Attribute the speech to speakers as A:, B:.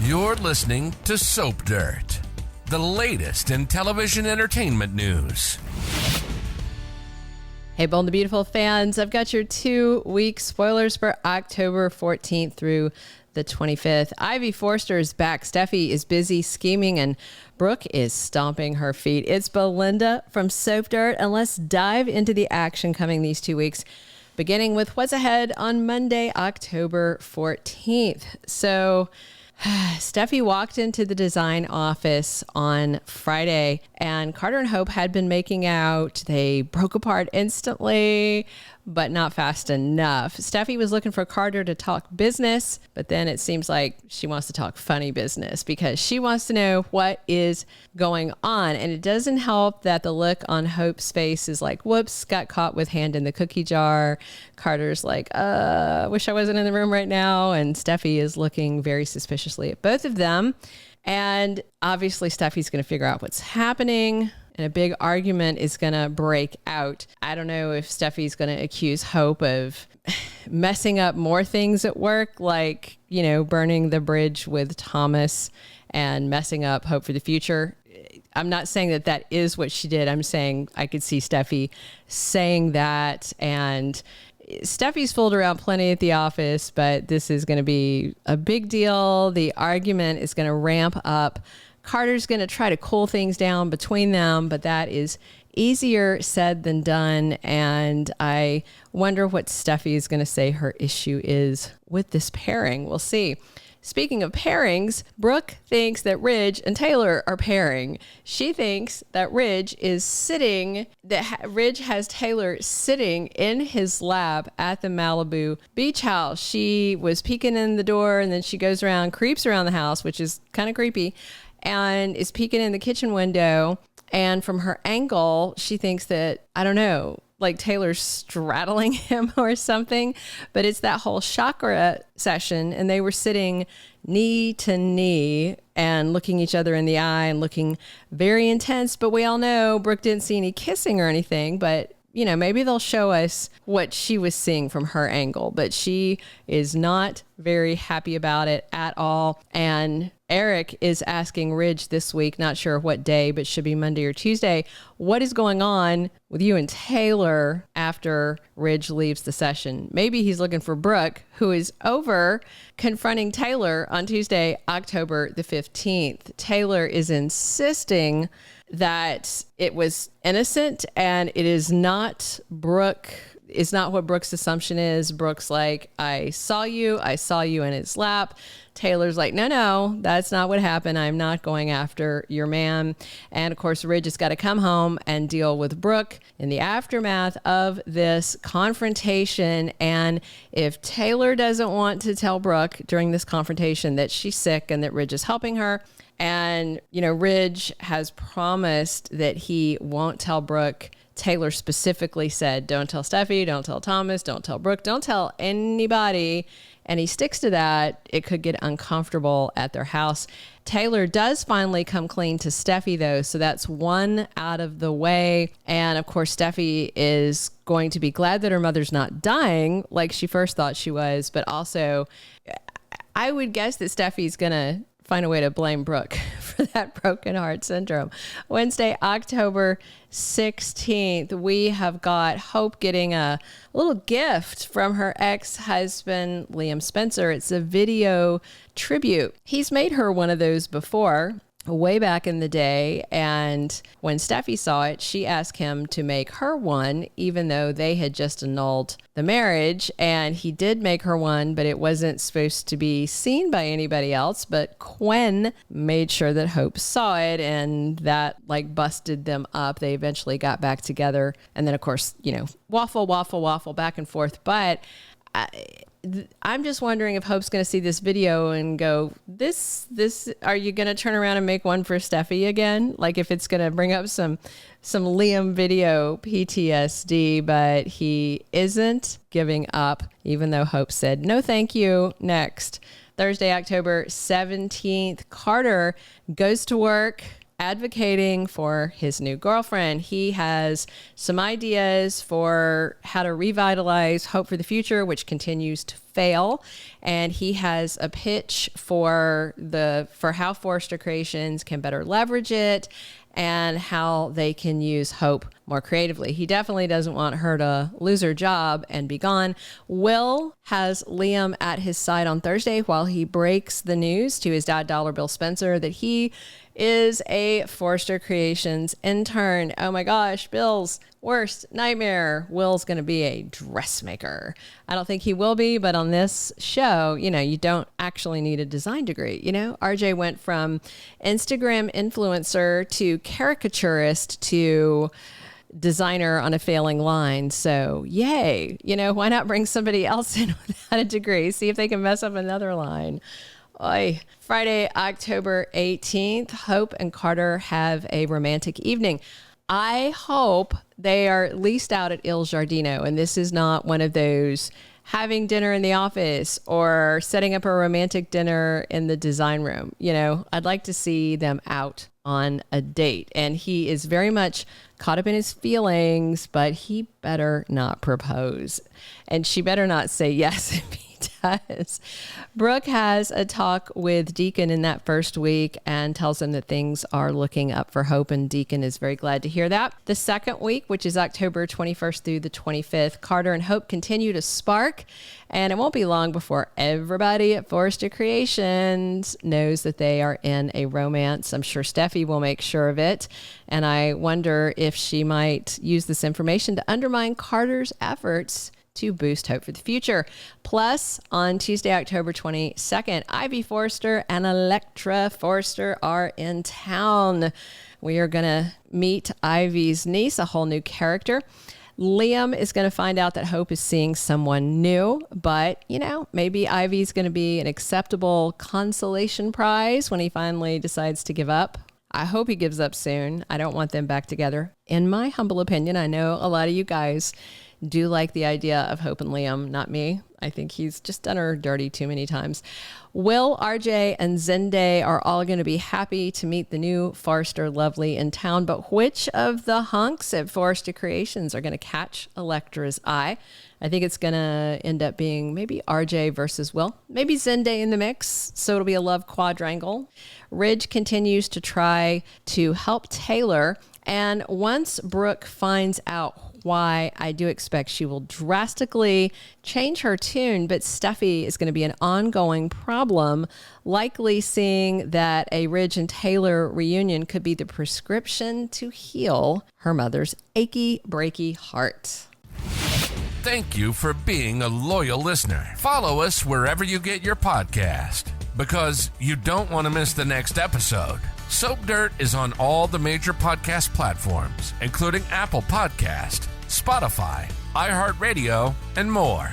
A: You're listening to Soap Dirt, the latest in television entertainment news.
B: Hey, Bold and the Beautiful fans, I've got your 2-week spoilers for October 14th through the 25th. Ivy Forrester is back. Steffy is busy scheming and Brooke is stomping her feet. It's Belinda from Soap Dirt, and let's dive into the action coming these 2 weeks, beginning with what's ahead on Monday, October 14th. So Steffy walked into the design office on Friday and Carter and Hope had been making out. They broke apart instantly, but not fast enough. Steffy was looking for Carter to talk business, but then it seems like she wants to talk funny business because she wants to know what is going on. And it doesn't help that the look on Hope's face is like, whoops, got caught with hand in the cookie jar. Carter's like, wish I wasn't in the room right now. And Steffy is looking very suspiciously at both of them. And obviously Steffy's going to figure out what's happening. And a big argument is going to break out. I don't know if Steffy's going to accuse Hope of messing up more things at work, like, you know, burning the bridge with Thomas and messing up Hope for the future. I'm not saying that that is what she did. I'm saying I could see Steffy saying that. And Steffy's fooled around plenty at the office, but this is going to be a big deal. The argument is going to ramp up. Carter's going to try to cool things down between them, but that is easier said than done. And I wonder what Steffy is going to say her issue is with this pairing. We'll see. Speaking of pairings, Brooke thinks that Ridge and Taylor are pairing. She thinks that Ridge has Taylor sitting in his lap at the Malibu beach house. She was peeking in the door and then she goes around, creeps around the house, which is kind of creepy, and is peeking in the kitchen window. And from her angle, she thinks that, I don't know, like Taylor's straddling him or something, but it's that whole chakra session. And they were sitting knee to knee and looking each other in the eye and looking very intense. But we all know Brooke didn't see any kissing or anything, but you know, maybe they'll show us what she was seeing from her angle, but she is not very happy about it at all. And Eric is asking Ridge this week, not sure what day, but should be Monday or Tuesday, what is going on with you and Taylor after Ridge leaves the session? Maybe he's looking for Brooke, who is over confronting Taylor on Tuesday, October the 15th. Taylor is insisting that it was innocent and it is not Brooke. It's not what Brooke's assumption is. Brooke's like, I saw you in his lap. Taylor's like, no, that's not what happened. I'm not going after your man. And of course, Ridge has got to come home and deal with Brooke in the aftermath of this confrontation. And if Taylor doesn't want to tell Brooke during this confrontation that she's sick and that Ridge is helping her, and, you know, Ridge has promised that he won't tell Brooke. Taylor specifically said, don't tell Steffy, don't tell Thomas, don't tell Brooke, don't tell anybody. And he sticks to that. It could get uncomfortable at their house. Taylor does finally come clean to Steffy, though, so that's one out of the way. And of course, Steffy is going to be glad that her mother's not dying like she first thought she was. But also, I would guess that Steffy's going to find a way to blame Brooke for that broken heart syndrome. Wednesday, October 16th, we have got Hope getting a little gift from her ex-husband, Liam Spencer. It's a video tribute. He's made her one of those before, way back in the day, and when Steffy saw it, she asked him to make her one, even though they had just annulled the marriage. And he did make her one, but it wasn't supposed to be seen by anybody else. But Gwen made sure that Hope saw it, and that like busted them up. They eventually got back together, and then of course, you know, waffle back and forth. But I'm just wondering if Hope's going to see this video and go, this, are you going to turn around and make one for Steffy again? Like if it's going to bring up some Liam video PTSD, but he isn't giving up, even though Hope said, no, thank you. Next, Thursday, October 17th, Carter goes to work advocating for his new girlfriend. He has some ideas for how to revitalize Hope for the Future, which continues to fail, and he has a pitch for how Forrester Creations can better leverage it and how they can use Hope more creatively. He definitely doesn't want her to lose her job and be gone. Will has Liam at his side on Thursday while he breaks the news to his dad, Dollar Bill Spencer, that he is a Forrester Creations intern. Oh my gosh, Bill's worst nightmare. Will's going to be a dressmaker. I don't think he will be, but on this show, you don't actually need a design degree. RJ went from Instagram influencer to caricaturist to designer on a failing line. So yay, why not bring somebody else in without a degree? See if they can mess up another line. Oy. Friday, October 18th, Hope and Carter have a romantic evening. I hope they are at least out at Il Giardino, and this is not one of those having dinner in the office or setting up a romantic dinner in the design room. I'd like to see them out on a date. And he is very much caught up in his feelings, but he better not propose. And she better not say yes if he does. Brooke has a talk with Deacon in that first week and tells him that things are looking up for Hope, and Deacon is very glad to hear that. The second week, which is October 21st through the 25th, Carter and Hope continue to spark, and it won't be long before everybody at Forrester Creations knows that they are in a romance. I'm sure Steffi will make sure of it, and I wonder if she might use this information to undermine Carter's efforts to boost hope for the future. Plus, on Tuesday, October 22nd, Ivy Forrester and Electra Forrester are in town. We are going to meet Ivy's niece, a whole new character. Liam is going to find out that Hope is seeing someone new, but, maybe Ivy's going to be an acceptable consolation prize when he finally decides to give up. I hope he gives up soon. I don't want them back together. In my humble opinion, I know a lot of you guys do like the idea of Hope and Liam, not me. I think he's just done her dirty too many times. Will, RJ, and Zende are all going to be happy to meet the new Forrester lovely in town, but which of the hunks at Forrester Creations are going to catch Electra's eye? I think it's going to end up being maybe RJ versus Will, maybe Zende in the mix, so it'll be a love quadrangle. Ridge continues to try to help Taylor, and once Brooke finds out why, I do expect she will drastically change her tune, but Steffi is going to be an ongoing problem, likely seeing that a Ridge and Taylor reunion could be the prescription to heal her mother's achy, breaky heart.
A: Thank you for being a loyal listener. Follow us wherever you get your podcast, because you don't want to miss the next episode. Soap Dirt is on all the major podcast platforms, including Apple Podcast, Spotify, iHeartRadio, and more.